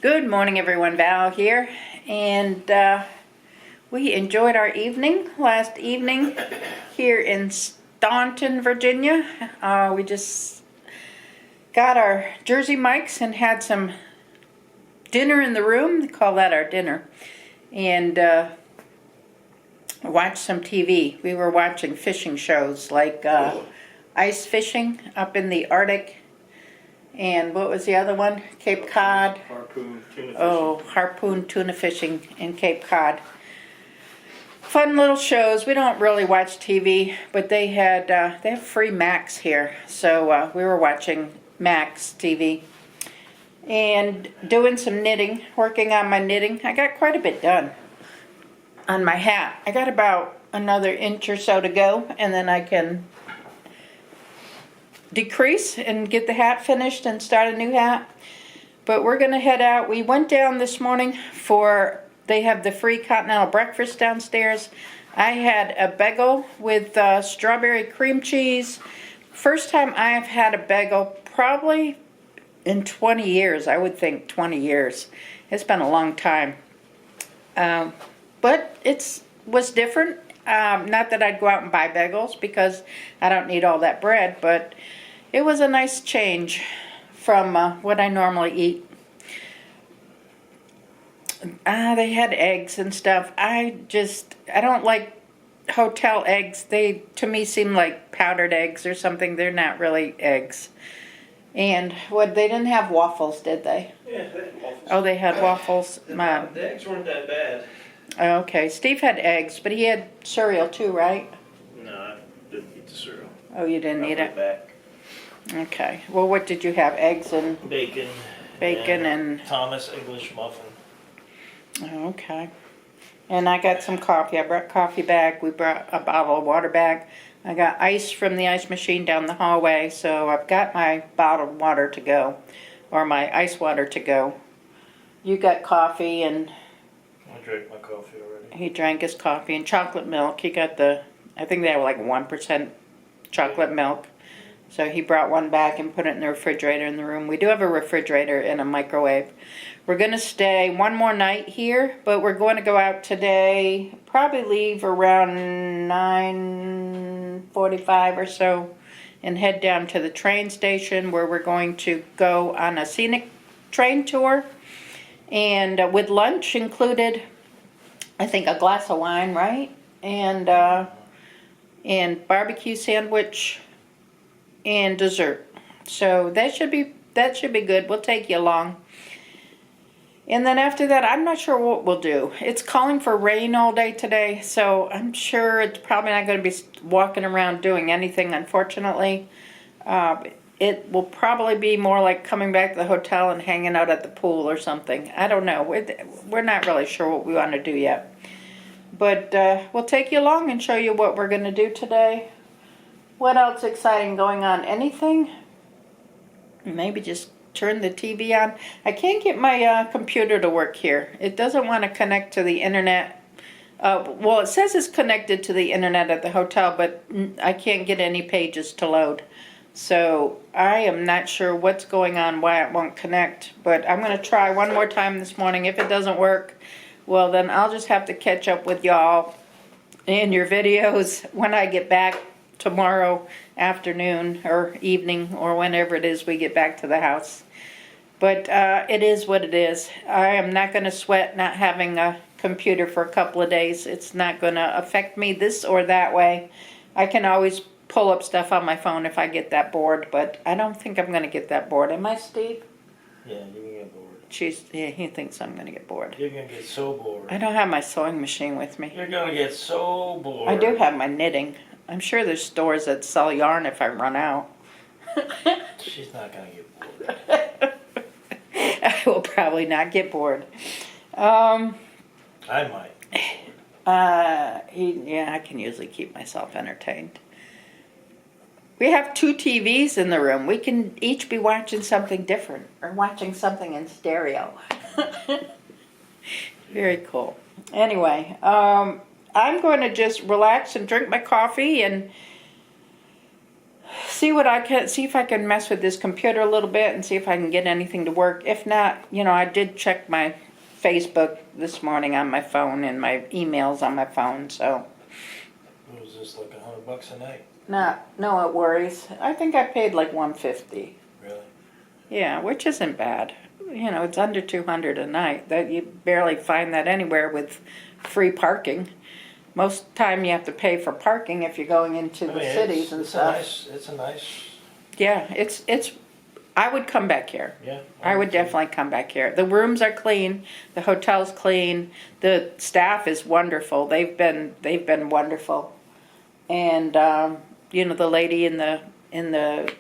Good morning, everyone. Val here, and we enjoyed our last evening here in Staunton, Virginia. We just got our Jersey mics and had some dinner in the room. They call that our dinner, and watched some TV. We were watching fishing shows like ice fishing up in the Arctic. And what was the other one? Cape Cod. Harpoon tuna fishing. Oh, harpoon tuna fishing in Cape Cod. Fun little shows. We don't really watch TV, but they have free Max here, so we were watching Max TV and doing some knitting, working on my knitting. I got quite a bit done on my hat. I got about another inch or so to go, and then I can decrease and get the hat finished and start a new hat. But we're gonna head out. We went down this morning they have the free continental breakfast downstairs. I had a bagel with strawberry cream cheese. First time I have had a bagel probably in 20 years. I would think 20 years. It's been a long time. But it was different. Not that I'd go out and buy bagels because I don't need all that bread, but it was a nice change from what I normally eat. They had eggs and stuff. I don't like hotel eggs. They, to me, seem like powdered eggs or something. They're not really eggs. And they didn't have waffles, did they? Yeah, they had waffles. Oh, they had waffles. The eggs weren't that bad. Okay, Steve had eggs, but he had cereal too, right? No, I didn't eat the cereal. Oh, you didn't eat it? Back. Okay. Well, what did you have? Eggs and Bacon. and Thomas English muffin. okay. And I got some coffee. I brought coffee bag. We brought a bottle of water bag. I got ice from the ice machine down the hallway, so I've got my bottled water to go, or my ice water to go. You got coffee, and I drank my coffee already. he drank his coffee and chocolate milk. He got I think they have like 1% chocolate milk. So he brought one back and put it in the refrigerator in the room. We do have a refrigerator and a microwave. We're going to stay one more night here, but we're going to go out today, probably leave around 9:45 or so, and head down to the train station where we're going to go on a scenic train tour. And with lunch included, I think a glass of wine, right? And barbecue sandwich and dessert. So that should be good. We'll take you along. And then after that, I'm not sure what we'll do. It's calling for rain all day today, so I'm sure it's probably not going to be walking around doing anything, unfortunately. It will probably be more like coming back to the hotel and hanging out at the pool or something. I don't know. We're not really sure what we want to do yet. But we'll take you along and show you what we're going to do today. What else exciting going on? Anything? Maybe just turn the TV on. I can't get my computer to work here. It doesn't want to connect to the internet. Well, it says it's connected to the internet at the hotel, but I can't get any pages to load. So I am not sure what's going on, why it won't connect. But I'm going to try one more time this morning. If it doesn't work, well, then I'll just have to catch up with y'all in your videos when I get back tomorrow afternoon or evening or whenever it is we get back to the house. But it is what it is. I am not going to sweat not having a computer for a couple of days. It's not going to affect me this or that way. I can always pull up stuff on my phone if I get that bored, but I don't think I'm going to get that bored. Am I, Steve? Yeah, you're going to get bored. He thinks I'm going to get bored. You're going to get so bored. I don't have my sewing machine with me. You're going to get so bored. I do have my knitting. I'm sure there's stores that sell yarn if I run out. She's not going to get bored. I will probably not get bored. I might. Yeah, I can usually keep myself entertained. We have 2 TVs in the room. We can each be watching something different or watching something in stereo. Very cool. Anyway, I'm going to just relax and drink my coffee and see if I can mess with this computer a little bit and see if I can get anything to work. If not, I did check my Facebook this morning on my phone and my emails on my phone, so. What was this, like $100 a night? No, it worries. I think I paid like $150. Really? Yeah, which isn't bad. It's under $200 a night. That you barely find that anywhere with free parking. Most time you have to pay for parking if you're going into the cities and stuff. It's a nice. Yeah, it's. I would come back here. Yeah. I would definitely come back here. The rooms are clean. The hotel's clean. The staff is wonderful. They've been wonderful. And the lady in the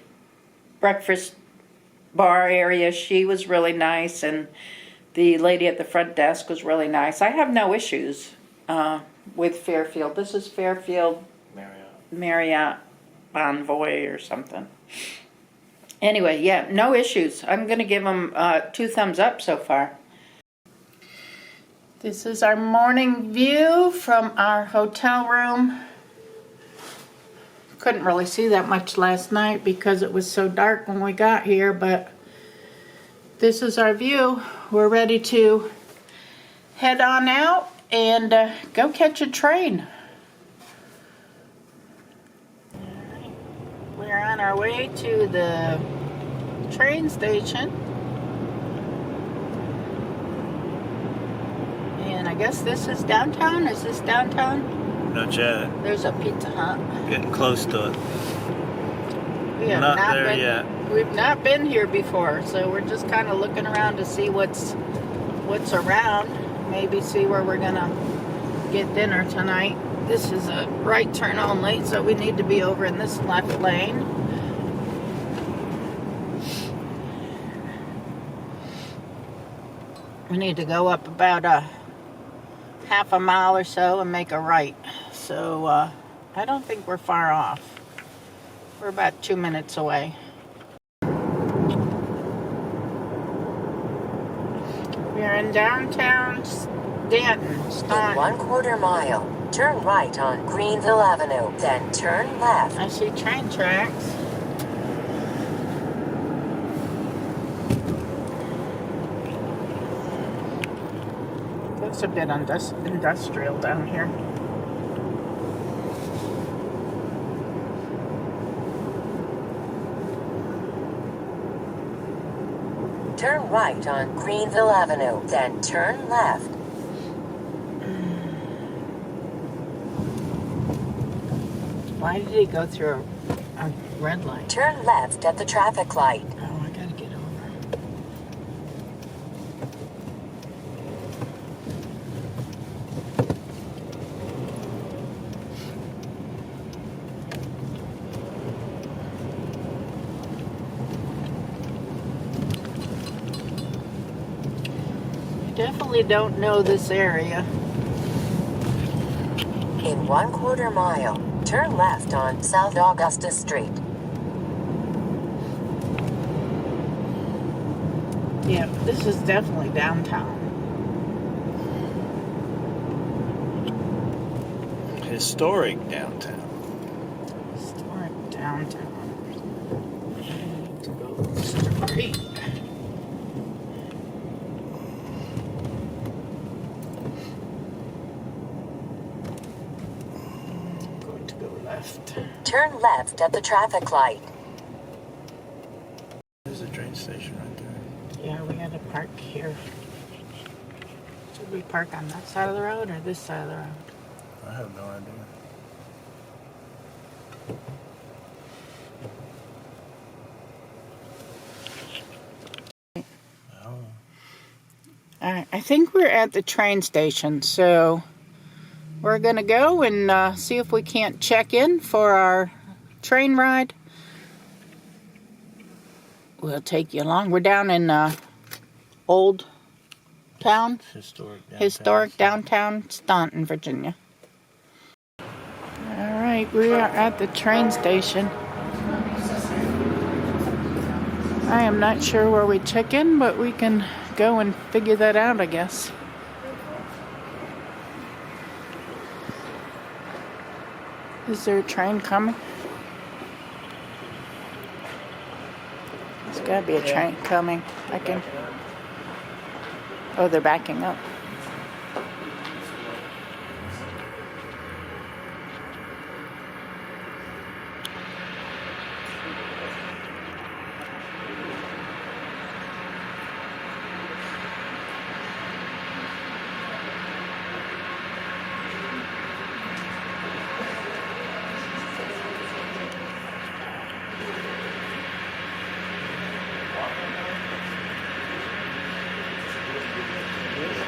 breakfast bar area, she was really nice, and the lady at the front desk was really nice. I have no issues with Fairfield. This is Fairfield Marriott Envoy or something. Anyway, yeah, no issues. I'm going to give them 2 thumbs up so far. This is our morning view from our hotel room. Couldn't really see that much last night because it was so dark when we got here, but this is our view. We're ready to head on out and go catch a train. We're on our way to the train station. And I guess this is downtown. Is this downtown? Not yet. There's a Pizza Hut. Getting close to it. We have not there yet. We've not been here before, so we're just kind of looking around to see what's around. Maybe see where we're gonna get dinner tonight. This is a right turn only, so we need to be over in this left lane. We need to go up about a half a mile or so and make a right. So I don't think we're far off. We're about 2 minutes away. We're in downtown Staunton. In 1/4 mile, turn right on Greenville Avenue, then turn left. I see train tracks. Looks a bit industrial down here. Turn right on Greenville Avenue, then turn left. Why did he go through a red light? Turn left at the traffic light. Oh, I gotta get over. I definitely don't know this area. In 1/4 mile, turn left on South Augusta Street. Yeah, this is definitely downtown. Historic downtown. Historic downtown. I need to go straight. I'm going to go left. Turn left at the traffic light. There's a train station right there. Yeah, we had to park here. Should we park on that side of the road or this side of the road? I have no idea. All right, I think we're at the train station, so we're gonna go and see if we can't check in for our train ride. We'll take you along. We're down in Old Town, historic downtown Staunton, Virginia. All right, we are at the train station. I am not sure where we check in, but we can go and figure that out, I guess. Is there a train coming? There's gotta be a train coming. I can. Oh, they're backing up.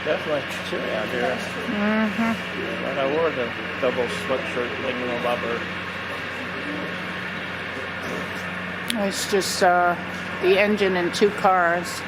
Definitely chilly out here. Mm-hmm. And I wore the double sweatshirt thing in the rubber. It's just the engine and 2 cars.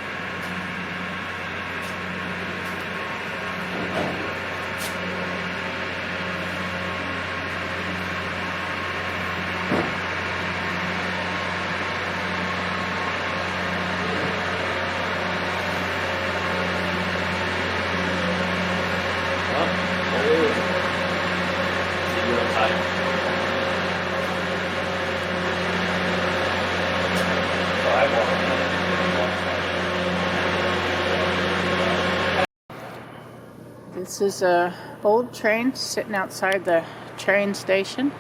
This is a old train sitting outside the train station.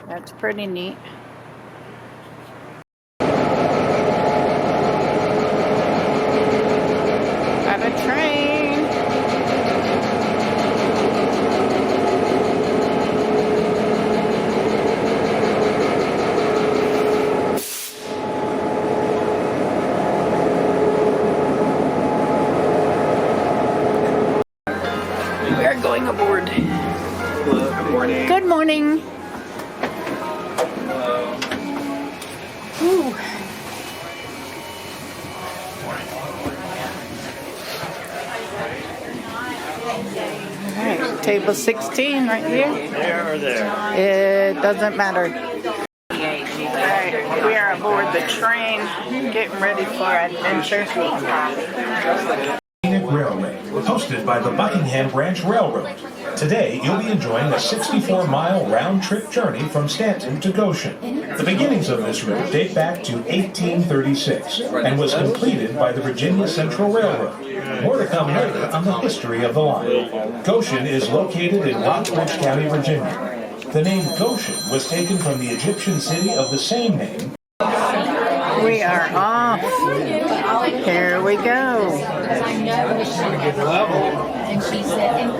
That's pretty neat. Got a train. We are going aboard. Hello, good morning. Good morning. Ooh. All right, table 16 right here. There or there? It doesn't matter. Alright, we are aboard the train, getting ready for adventure. Scenic Railway, hosted by the Buckingham Branch Railroad. Today, you'll be enjoying a 64-mile round-trip journey from Staunton to Goshen. The beginnings of this route date back to 1836 and was completed by the Virginia Central Railroad. More to come later on the history of the line. Goshen is located in Rockbridge County, Virginia. The name Goshen was taken from the Egyptian city of the same name. We are off. Here we go. And she said, and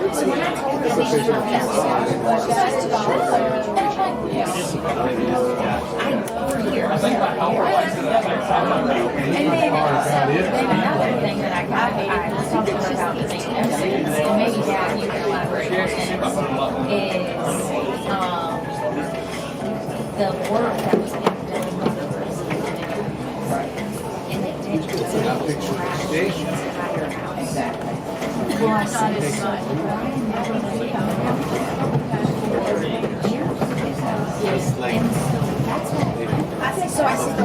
then another thing that I got, I was talking about the and maybe Dad, you can elaborate on this, is the work that was being done on the and they did the entire house. Well, I thought it so I said,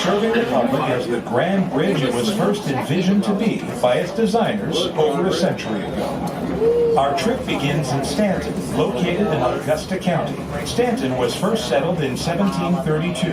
Serving the public as the grand bridge it was first envisioned to be by its designers over a century ago. Our trip begins in Staunton, located in Augusta County. Staunton was first settled in 1732.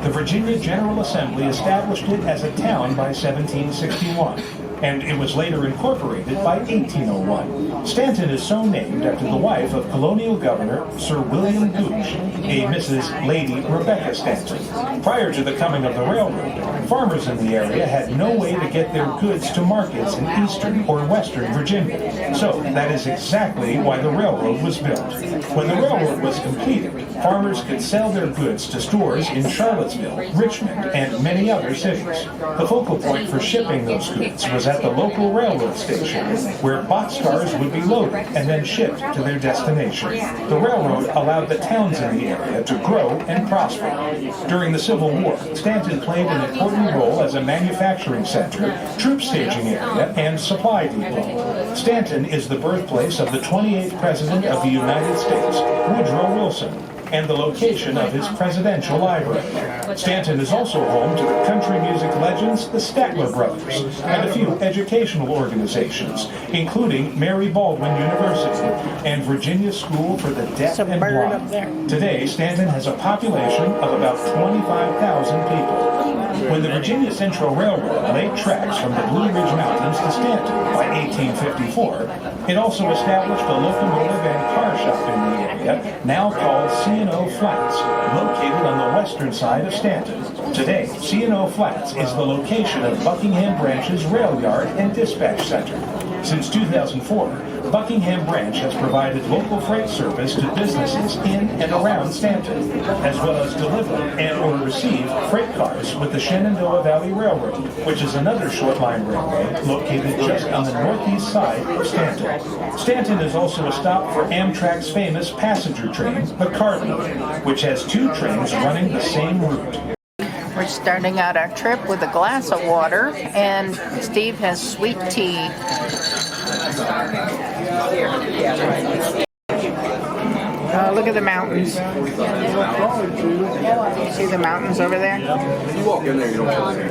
The Virginia General Assembly established it as a town by 1761, and it was later incorporated by 1801. Staunton is so named after the wife of colonial governor Sir William Gooch, a Mrs. Lady Rebecca Staunton. Prior to the coming of the railroad, farmers in the area had no way to get their goods to markets in eastern or western Virginia. So that is exactly why the railroad was built. When the railroad was completed, farmers could sell their goods to stores in Charlottesville, Richmond, and many other cities. The focal point for shipping those goods was at the local railroad station, where boxcars would be loaded and then shipped to their destination. The railroad allowed the towns in the area to grow and prosper. During the Civil War, Staunton played an important role as a manufacturing center, troop staging area, and supply depot. Staunton is the birthplace of the 28th President of the United States, Woodrow Wilson. and the location of his presidential library. Staunton is also home to the country music legends, the Statler Brothers, and a few educational organizations, including Mary Baldwin University and Virginia School for the Deaf and Blind. Today, Staunton has a population of about 25,000 people. When the Virginia Central Railroad laid tracks from the Blue Ridge Mountains to Staunton by 1854, it also established a locomotive and car shop in the area, now called C&O Flats, located on the western side of Staunton. Today, C&O Flats is the location of Buckingham Branch's rail yard and dispatch center. Since 2004, Buckingham Branch has provided local freight service to businesses in and around Staunton, as well as deliver and or receive freight cars with the Shenandoah Valley Railroad, which is another short-line railroad located just on the northeast side of Staunton. Staunton is also a stop for Amtrak's famous passenger train, the Cardinal, which has 2 trains running the same route. We're starting out our trip with a glass of water, and Steve has sweet tea. Oh, look at the mountains. You see the mountains over there? You walk in there, you don't feel it.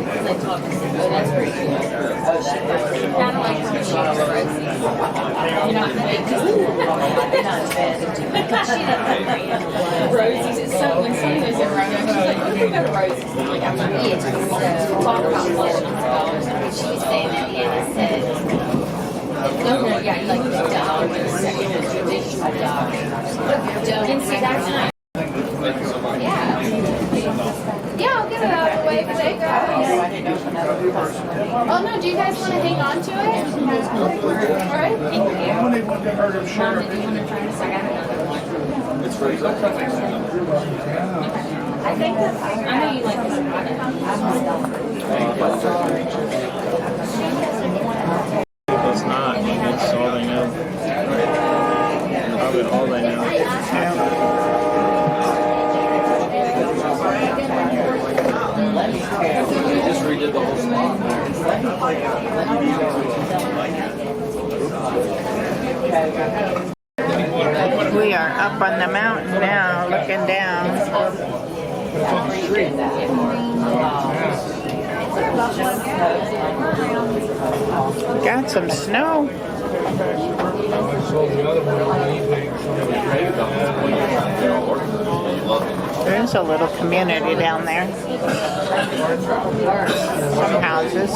Rosie's so when someone goes around and she's like, "You go to Rosie's," I'm like, "I'm not yet." So talk about questions. She was saying that Anna said. No, yeah, like the dog, the traditional dog. And see, that's not. Yeah. Yeah, I'll get it out of the way if they go. Oh no, do you guys want to hang on to it? All right. Thank you. Mom, did you want to try this? I got another one. It's pretty good. I think that's. I know you like this product. It's not. It's all they know. Probably all they know. They just redid the whole spot. We are up on the mountain now, looking down. Got some snow. There's a little community down there. Some houses.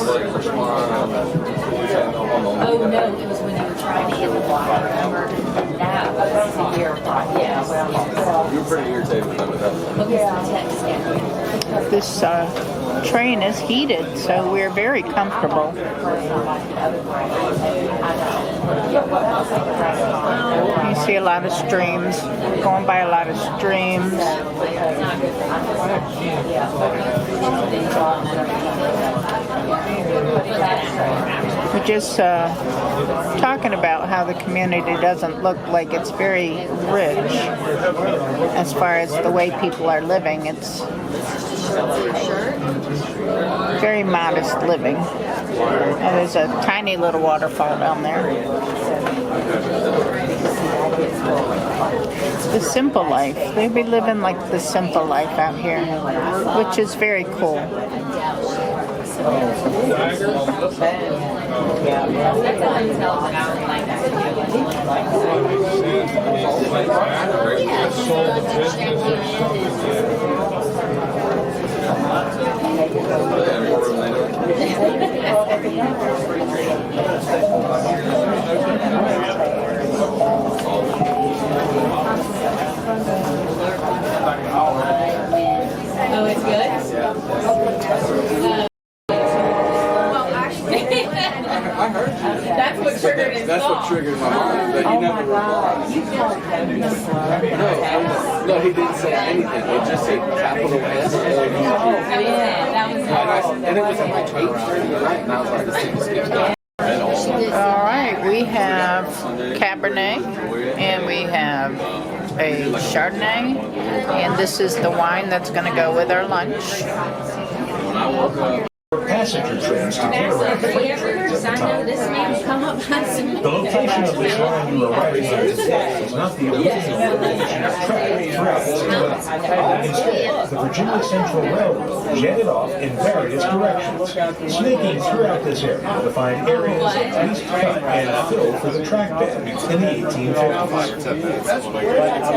Oh no, it was when you were trying to hit the water. Remember? That was the year. Yeah. You were pretty irritated with them. This train is heated, so we're very comfortable. You see a lot of streams, going by a lot of streams. We're just talking about how the community doesn't look like it's very rich as far as the way people are living. It's very modest living. And there's a tiny little waterfall down there. It's the simple life. They be living like the simple life out here, which is very cool. Oh, it's good? Well, actually, I heard you. that's what triggered his That's what song. triggered my mind. That he never replied. No, he didn't say anything. It just said capital S. Oh, yeah, that was And it was at like 8:30 at night, and I was like, this thing just keeps going. All right, we have Cabernet, and we have a Chardonnay, and this is the wine that's going to go with our lunch. When I woke up, passenger trains to get around freight trains at the time. This man come up The location of this line you are arriving at today is not the original location of track throughout this area. Instead, the Virginia Central Railroad jetted off in various directions, snaking throughout this area to find areas at least cut and filled for the track bed in the 1850s.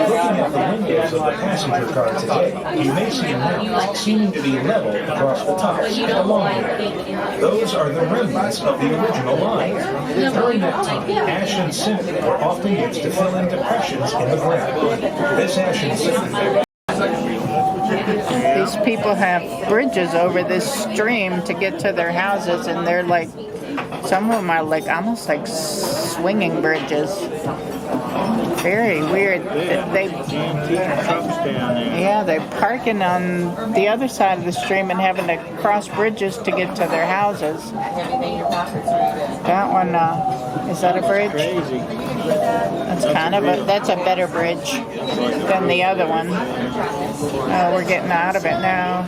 Looking at the windows of the passenger car today, you may see mounds seeming to be level across the tops and along there. Those are the remnants of the original line. During that time, ash and cinder were often used to fill in depressions in the ground. This ash and cinder These people have bridges over this stream to get to their houses, and they're like, some of them are like almost like swinging bridges. Very weird. They Trucks down there. Yeah, they're parking on the other side of the stream and having to cross bridges to get to their houses. That one, is that a bridge? Crazy. That's kind of that's a better bridge than the other one. Oh, we're getting out of it now.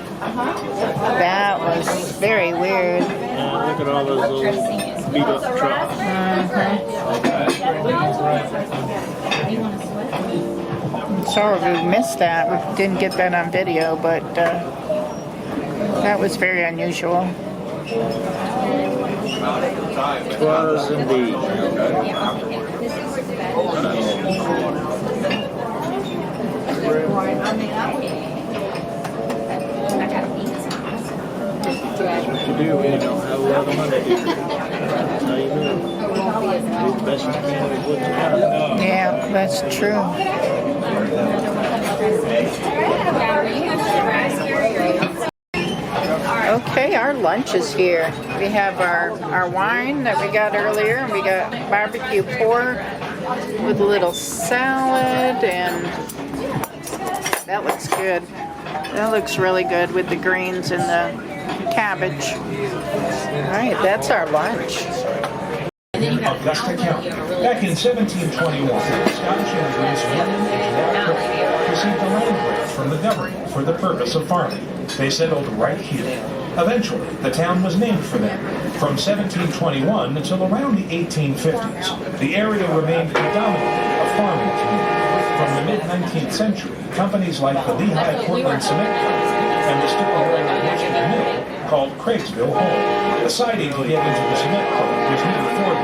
That was very weird. Yeah, look at all those little beat up trucks. Sorry we missed that. We didn't get that on video, but that was very unusual. Was indeed. What you do when you don't have a lot of money? That's how you do it. Do the best you can with what you got. Yeah, that's true. Okay, our lunch is here. We have our wine that we got earlier, and we got barbecue pork with a little salad, and that looks good. That looks really good with the greens and the cabbage. All right, that's our lunch. Augusta County. Back in 1721, Scottish immigrants William and Jack Cook received a land grant from the government for the purpose of farming. They settled right here. Eventually, the town was named for them. From 1721 until around the 1850s, the area remained predominantly a farming community. From the mid-19th century, companies like the Lehigh Portland Cement Company and the Stillwater Michigan Mill called Craigsville home. The siding to get into the cement plant was near Ford.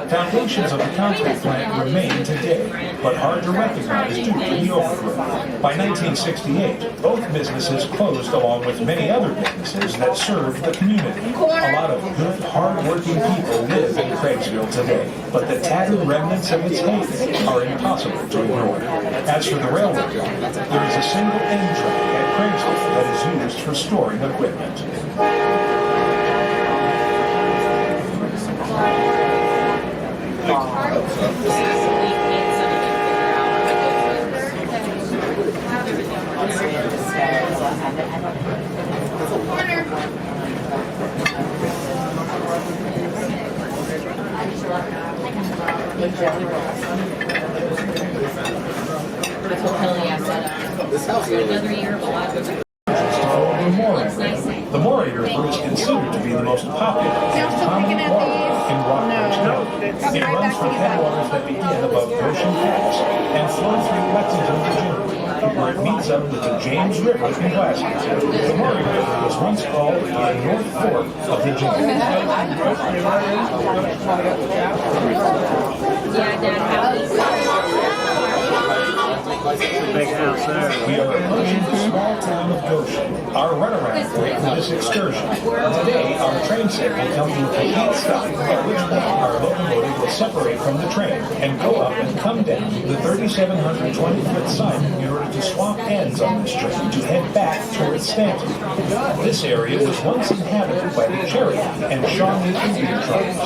Foundations of the concrete plant remain today, but hard to recognize due to the overgrowth. By 1968, both businesses closed along with many other businesses that served the community. A lot of good, hard-working people live in Craigsville today, but the tattered remnants of its heyday are impossible to ignore. As for the railroad yard, there is a single end track at Craigsville that is used for storing equipment. This house is Another year, but I was The Maury River is considered to be the most popular and common waterway in Rockbridge County. It runs from headwaters that begin above Goshen Pass and flow through Lexington, Virginia, where it meets up with the James River in Glasgow. The Maury River was once called the North Fork of the James. Big house there. We are approaching the small town of Goshen, our runaround point for this excursion. Today, our train set will come to a complete stop, at which point our locomotive will separate from the train and go up and come down the 3,720-foot siding in order to swap ends on this train to head back towards Staunton. This area was once inhabited by the Cherokee and Shawnee Indian tribes.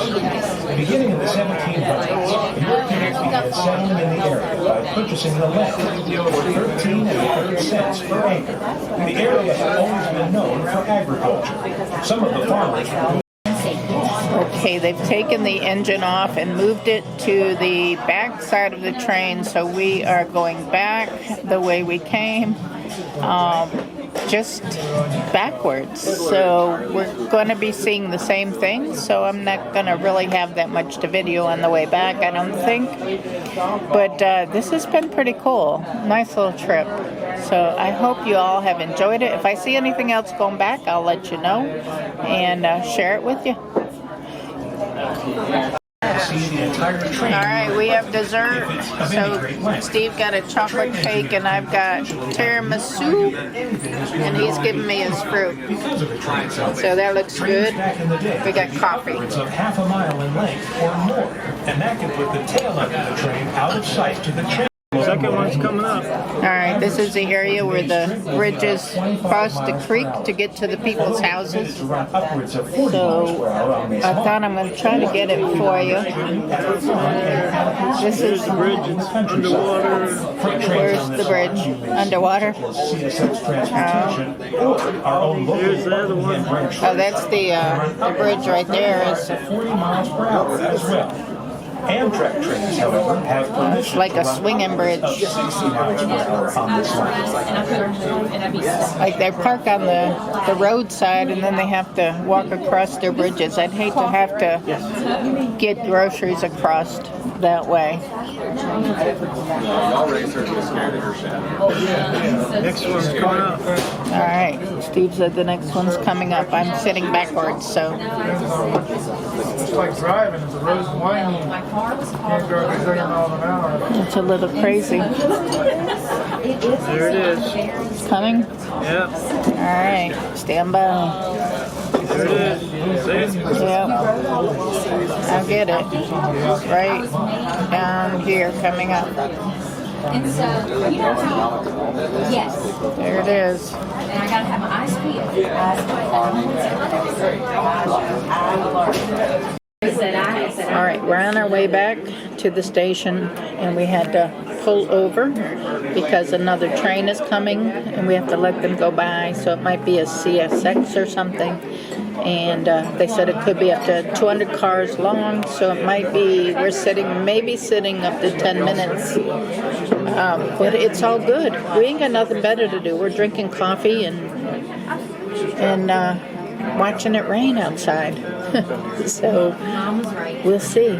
Beginning in the 1700s, Europeans began settling in the area by purchasing the land for 13 1/3 cents per acre. The area had always been known for agriculture. Some of the farmers were Okay, they've taken the engine off and moved it to the back side of the train, so we are going back the way we came. just backwards. So we're going to be seeing the same thing. So I'm not going to really have that much to video on the way back, I don't think. But this has been pretty cool. Nice little trip. So I hope you all have enjoyed it. If I see anything else going back, I'll let you know and share it with you. See the entire train. All right, we have dessert. So Steve got a chocolate cake and I've got tiramisu, and he's giving me his fruit. Because of the train So that looks good. back in the day, We got coffee. upwards of half a mile in length or more, and that can put the tail end of the train out of sight to the train. Second one's coming up. All right, this is the area where the bridges cross the creek to get to the people's houses. Upwards of 40 miles per hour on I these thought I'm going to try to get it for you. This is, The bridge is underwater. where's the bridge? Underwater? CSX transportation, our own local Here's the other one. Oh, that's the bridge right there. Is 40 miles per hour as well. Amtrak trains, however, have permission it's like a swinging bridge. 60 miles per hour on this line. Like they park on the roadside and then they have to walk across their bridges. I'd hate to have to get groceries across that way. Next one's coming up. All right, Steve said the next one's coming up. I'm sitting backwards, so. It's like driving. The road's winding. Can't drive 30 miles an hour. It's a little crazy. There it is. It's coming? Yep. All right, stand by. There it is. See? Yep. I'll get it. Right down here coming up. And so, you know how, yes, There it is. and I gotta have my eyes peeled. All right, we're on our way back to the station and we had to pull over because another train is coming and we have to let them go by, so it might be a CSX or something. And they said it could be up to 200 cars long, so it might be, maybe sitting up to 10 minutes. But it's all good. We ain't got nothing better to do. We're drinking coffee and watching it rain outside. So we'll see.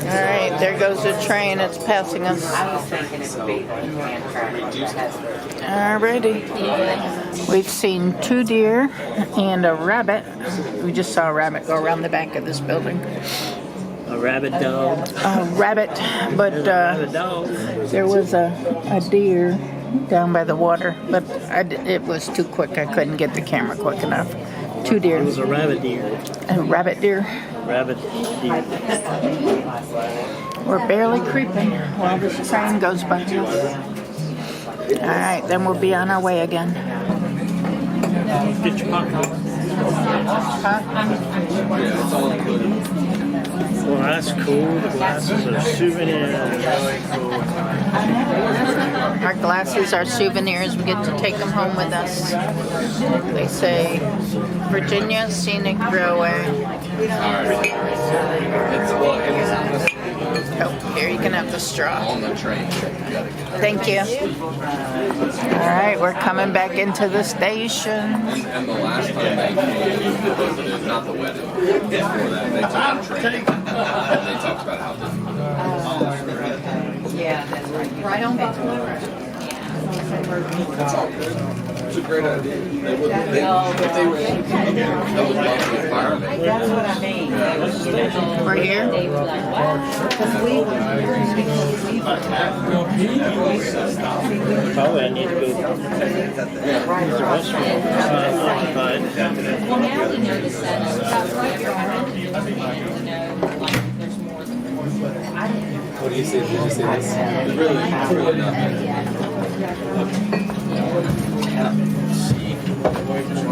All right, there goes the train. It's passing us. Alrighty. We've seen 2 deer and a rabbit. We just saw a rabbit go around the back of this building. A rabbit dog. A rabbit, but Rabbit dog. there was a deer down by the water, but it was too quick. I couldn't get the camera quick enough. 2 deer. It was a rabbit deer. A rabbit deer. Rabbit deer. We're barely creeping while this train goes by us. All right, then we'll be on our way again. Get your popcorn. Well, that's cool. The glasses are souvenirs. Our glasses are souvenirs. We get to take them home with us. They say Virginia Scenic Railway. Oh, here you can have the straw. Thank you. All right, we're coming back into the station. And the last time they came, not the wedding, before that, they took a train. And they talked about how this. Yeah, that's right. Right on Buffalo. It's a great idea. They would, if they were, that would love the environment. That's what I mean. We're here. They were like, wow. Because we Probably I need to go use the restroom. Occupied. well, now we know the setup. We know, like, there's more than one. I didn't. What do you say? Did you say this? It's really not.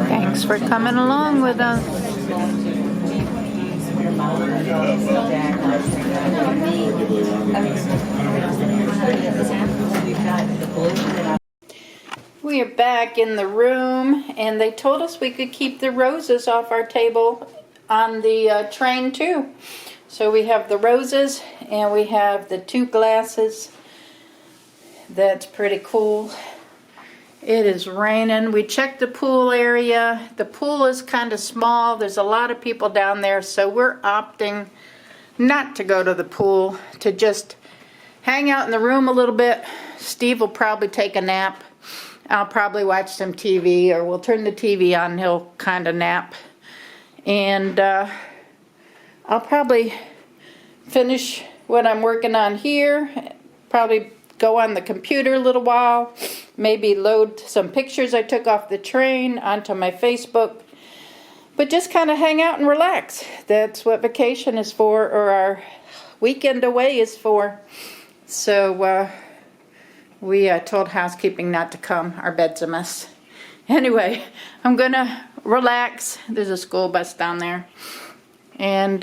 Thanks for coming along with us. We are back in the room, and they told us we could keep the roses off our table on the train too. So we have the roses and we have the 2 glasses. That's pretty cool. It is raining. We checked the pool area. The pool is kind of small. There's a lot of people down there, so we're opting not to go to the pool, to just hang out in the room a little bit. Steve will probably take a nap. I'll probably watch some TV, or we'll turn the TV on and he'll kind of nap. And I'll probably finish what I'm working on here, probably go on the computer a little while, maybe load some pictures I took off the train onto my Facebook, but just kind of hang out and relax. That's what vacation is for, or our weekend away is for. So we told housekeeping not to come. Our bed's a mess. Anyway, I'm gonna relax. There's a school bus down there, and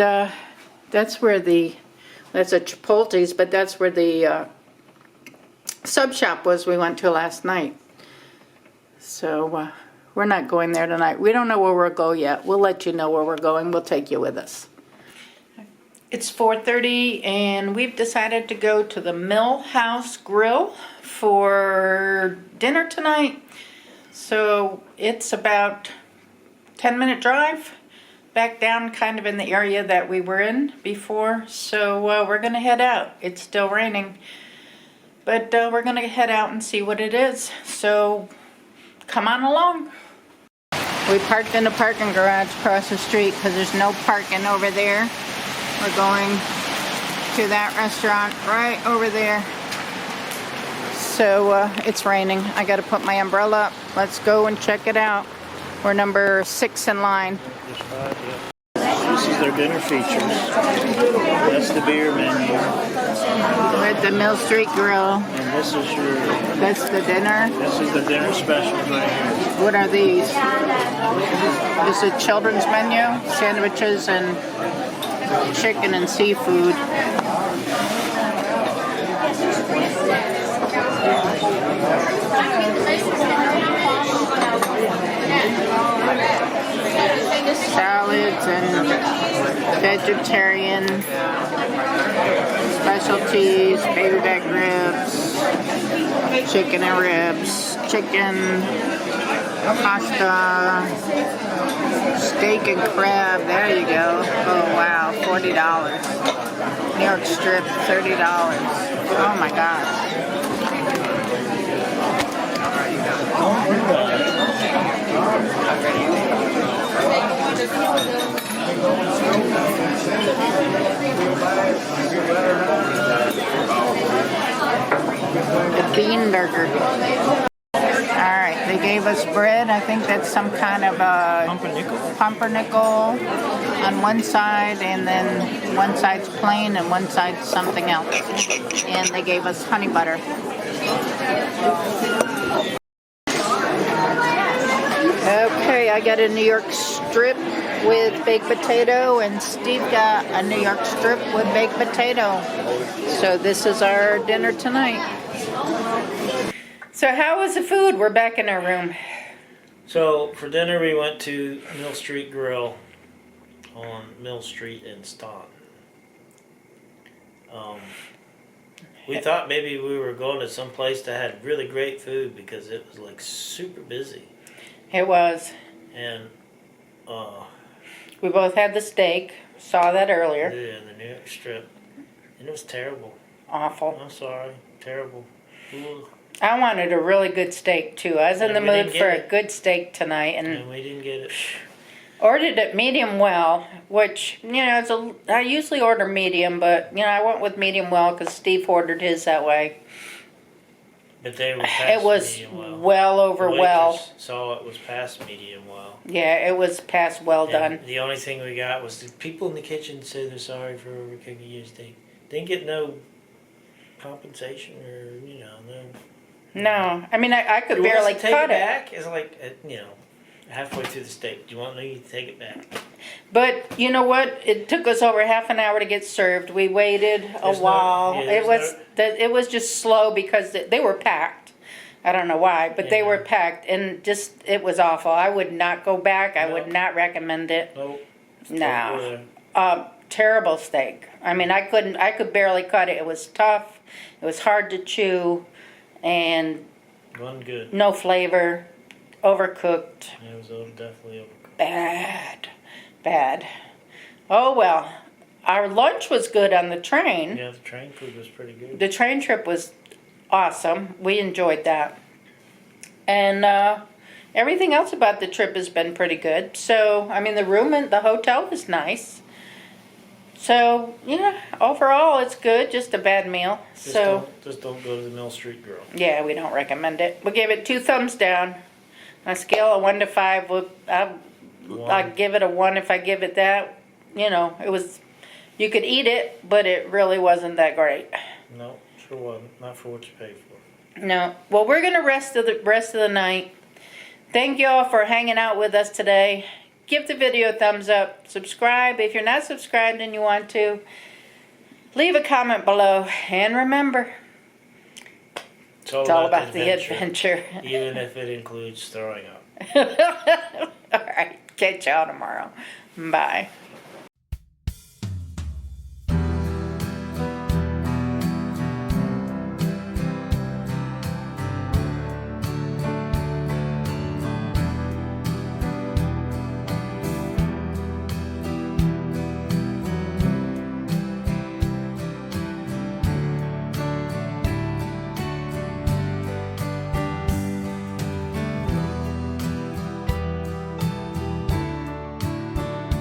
that's where that's a Chipotle's, but that's where the sub shop was we went to last night. So we're not going there tonight. We don't know where we'll go yet. We'll let you know where we're going. We'll take you with us. It's 4:30 and we've decided to go to the Mill House Grill for dinner tonight. So it's about 10-minute drive back down, kind of in the area that we were in before. So we're gonna head out. It's still raining, but we're gonna head out and see what it is. So come on along. We parked in the parking garage across the street because there's no parking over there. We're going to that restaurant right over there. So it's raining. I got to put my umbrella up. Let's go and check it out. We're number 6 in line. This is their dinner features. That's the beer menu. We're at the Mill Street Grill. And this is your... That's the dinner. This is the dinner specials right here. What are these? This is a children's menu. Sandwiches and chicken and seafood. Salads and vegetarian specialties, baby back ribs, chicken and ribs, chicken, pasta, steak and crab. There you go. Oh wow, $40. New York strip, $30. Oh my gosh. The bean burger. Alright, they gave us bread. I think that's some kind of pumpernickel on one side, and then one side's plain and one side's something else. And they gave us honey butter. Okay, I got a New York strip with baked potato, and Steve got a New York strip with baked potato. So this is our dinner tonight. So how was the food? We're back in our room. So for dinner we went to Mill Street Grill on Mill Street in Staunton. We thought maybe we were going to some place that had really great food because it was like super busy. It was. And we both had the steak. Saw that earlier. yeah, the New York strip. And it was terrible. Awful. I'm sorry. Terrible. Ooh. I wanted a really good steak too. I was in the we mood didn't for get a it. good steak tonight, and And we didn't get it. ordered it medium well, which, you know, I usually order medium, but, you know, I went with medium well because Steve ordered his that way. But they were past It was medium well over The well. waitress saw it was past medium well. Yeah, it was past well done. And the only thing we got was the people in the kitchen say they're sorry for overcooking your steak. Didn't get no compensation or, you know, no. No, I mean, I could You want us barely to take cut it it. back? It's like, you know, halfway through the steak. Do you want me to take it back? But you know what? It took us over half an hour to get served. We waited a while. It was just slow because they were packed. I don't know why, but they were packed, and just it was awful. I would not go back. I would not recommend it. Nope. No. terrible steak. I mean, I could barely cut it. It was tough. It was hard to chew, and Wasn't good. no flavor, overcooked, It was definitely overcooked. bad. Oh well, our lunch was good on the train. Yeah, the train food was pretty good. The train trip was awesome. We enjoyed that. And everything else about the trip has been pretty good. So, I mean, the room in the hotel was nice. So, yeah, overall it's good, just a bad meal. Just don't go to the Mill Street Grill. Yeah, we don't recommend it. We gave it 2 thumbs down. On a scale of 1 to 5, I'd give it a 1 if I give it that. You know, it was, you could eat it, but it really wasn't that great. No, sure wasn't. Not for what you paid for. No. Well, we're gonna rest of the night. Thank you all for hanging out with us today. Give the video a thumbs up. Subscribe if you're not subscribed and you want to. Leave a comment below. And remember, It's all, it's all about about the adventure. Even if it includes throwing up. All right. Catch y'all tomorrow. Bye.